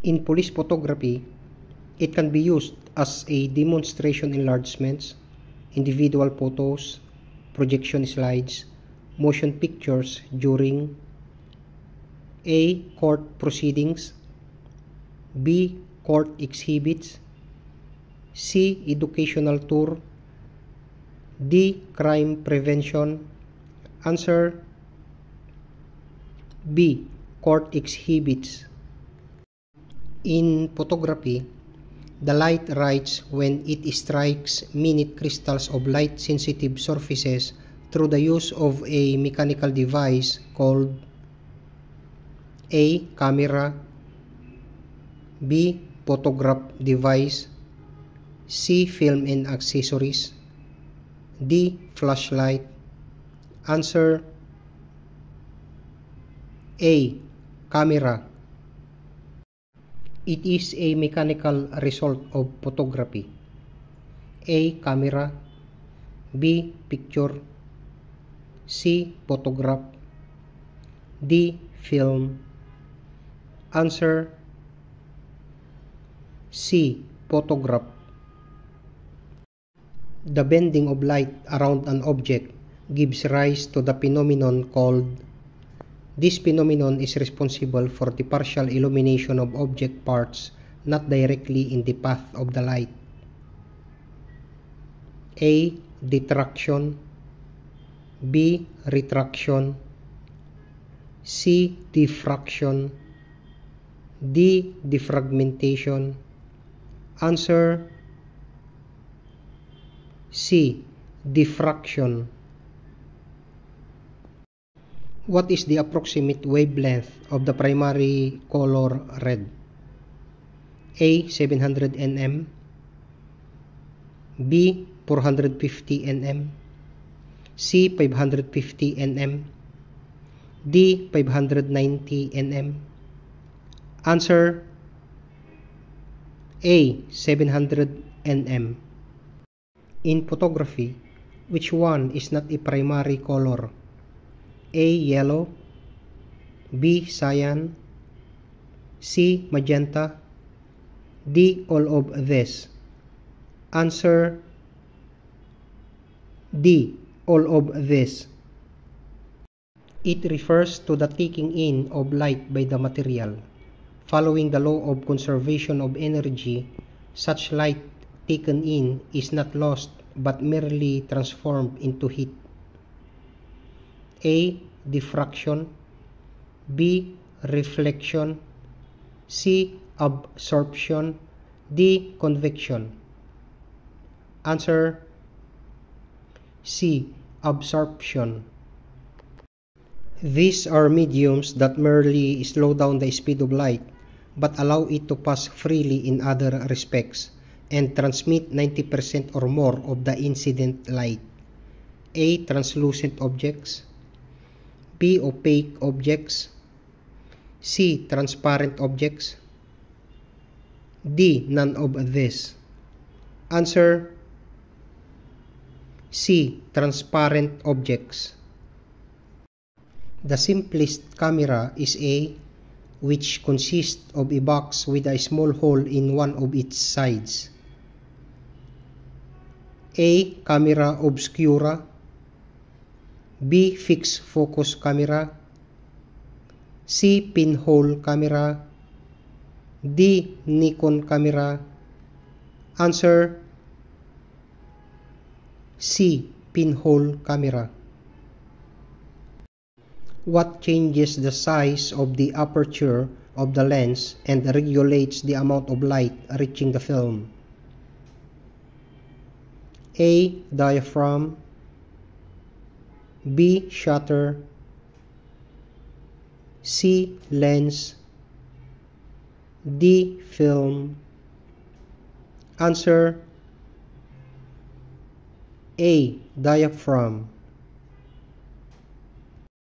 In police photography, it can be used as a demonstration enlargements, individual photos, projection slides, motion pictures during A. Court proceedings, B. Court exhibits, C. Educational tour, D. Crime prevention. Answer B. Court exhibits. In photography, the light rights when it strikes minute crystals of light-sensitive surfaces through the use of a mechanical device called A. Camera, B. Photograph device, C. Film and accessories, D. Flashlight. Answer A. Camera. It is a mechanical result of photography. A. Camera, B. Picture, C. Photograph, D. Film. Answer C. Photograph. The bending of light around an object gives rise to the phenomenon called. This phenomenon is responsible for the partial illumination of object parts not directly in the path of the light. A. Detraction, B. Retraction, C. Diffraction, D. Defragmentation. Answer C. Diffraction. What is the approximate wavelength of the primary color red? A. 700 nm, B. 450 nm, C. 550 nm, D. 590 nm. Answer A. 700 nm. In photography, which one is not a primary color? A. Yellow, B. Cyan, C. Magenta, D. All of this. Answer D. All of this. It refers to the taking in of light by the material. Following the law of conservation of energy, such light taken in is not lost but merely transformed into heat. A. Diffraction, B. Reflection, C. Absorption, D. Convection. Answer C. Absorption. These are mediums that merely slow down the speed of light but allow it to pass freely in other respects and transmit 90% or more of the incident light. A. Translucent objects, B. Opaque objects, C. Transparent objects, D. None of this. Answer C. Transparent objects. The simplest camera is A, which consists of a box with a small hole in one of its sides. A. Camera obscura, B. Fixed focus camera, C. Pinhole camera, D. Nikon camera. Answer C. Pinhole camera. What changes the size of the aperture of the lens and regulates the amount of light reaching the film? A. Diaphragm, B. Shutter, C. Lens, D. Film. Answer A. Diaphragm.